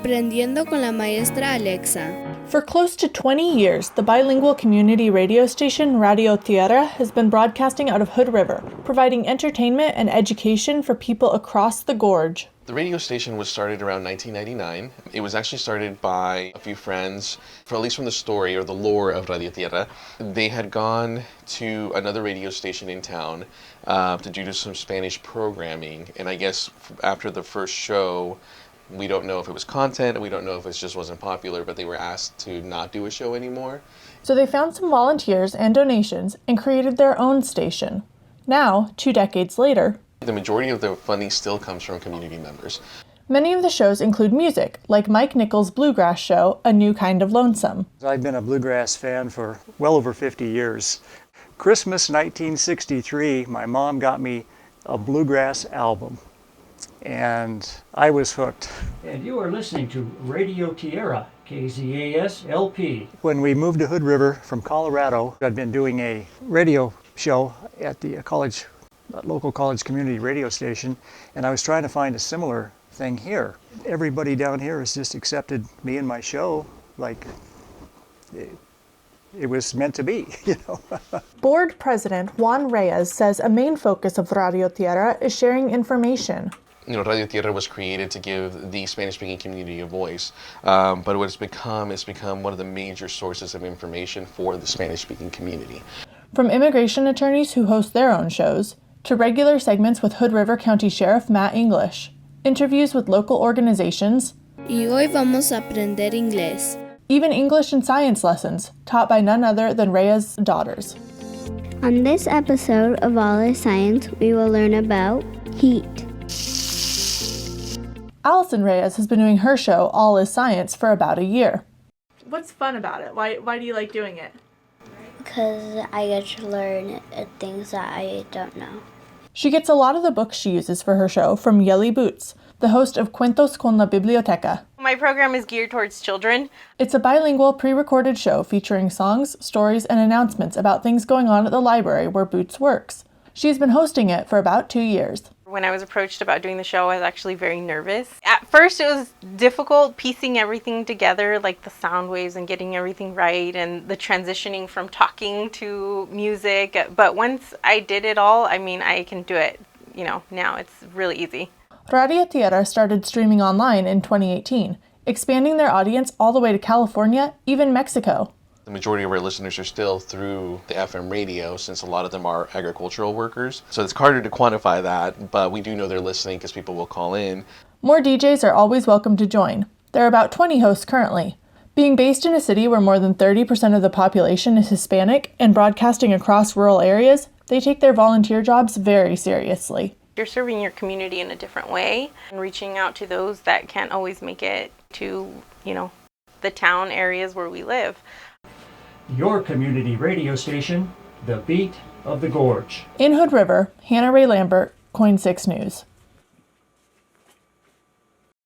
Aprendiendo con la maestra Alexa. For close to 20 years, the bilingual community radio station Radio Tierra has been broadcasting out of Hood River, providing entertainment and education for people across the gorge. The radio station was started around 1999. It was actually started by a few friends, at least from the story or the lore of Radio Tierra. They had gone to another radio station in town to do some Spanish programming, and I guess after the first show, we don't know if it was content, we don't know if it just wasn't popular, but they were asked to not do a show anymore. So they found some volunteers and donations and created their own station. Now, 2 decades later, the majority of the funding still comes from community members. Many of the shows include music, like Mike Nichols' bluegrass show, A New Kind of Lonesome. I've been a bluegrass fan for well over 50 years. Christmas 1963, my mom got me a bluegrass album, and I was hooked. And you are listening to Radio Tierra, KZAS LP. When we moved to Hood River from Colorado, I'd been doing a radio show at the local college community radio station, and I was trying to find a similar thing here. Everybody down here has just accepted me and my show like it was meant to be, you know. Board President Juan Reyes says a main focus of Radio Tierra is sharing information. You know, Radio Tierra was created to give the Spanish-speaking community a voice, but what it's become one of the major sources of information for the Spanish-speaking community. From immigration attorneys who host their own shows, to regular segments with Hood River County Sheriff Matt English, interviews with local organizations, Y hoy vamos a aprender inglés. Even English and science lessons, taught by none other than Rhea's daughters. On this episode of All Is Science, we will learn about heat. Allison Reyes has been doing her show, All Is Science, for about a year. What's fun about it? Why do you like doing it? Because I get to learn things that I don't know. She gets a lot of the books she uses for her show from Yelly Boots, the host of Cuentos con la Biblioteca. My program is geared towards children. It's a bilingual pre-recorded show featuring songs, stories, and announcements about things going on at the library where Boots works. She's been hosting it for about 2 years. When I was approached about doing the show, I was actually very nervous. At first, it was difficult piecing everything together, like the sound waves and getting everything right and the transitioning from talking to music. But once I did it all, I can do it, now it's really easy. Radio Tierra started streaming online in 2018, expanding their audience all the way to California, even Mexico. The majority of our listeners are still through the FM radio, since a lot of them are agricultural workers. So it's harder to quantify that, but we do know they're listening because people will call in. More DJs are always welcome to join. There are about 20 hosts currently. Being based in a city where more than 30% of the population is Hispanic and broadcasting across rural areas, they take their volunteer jobs very seriously. You're serving your community in a different way and reaching out to those that can't always make it to, the town areas where we live. Your community radio station, The Beat of the Gorge. In Hood River, Hannah Ray Lambert, KOIN 6 News.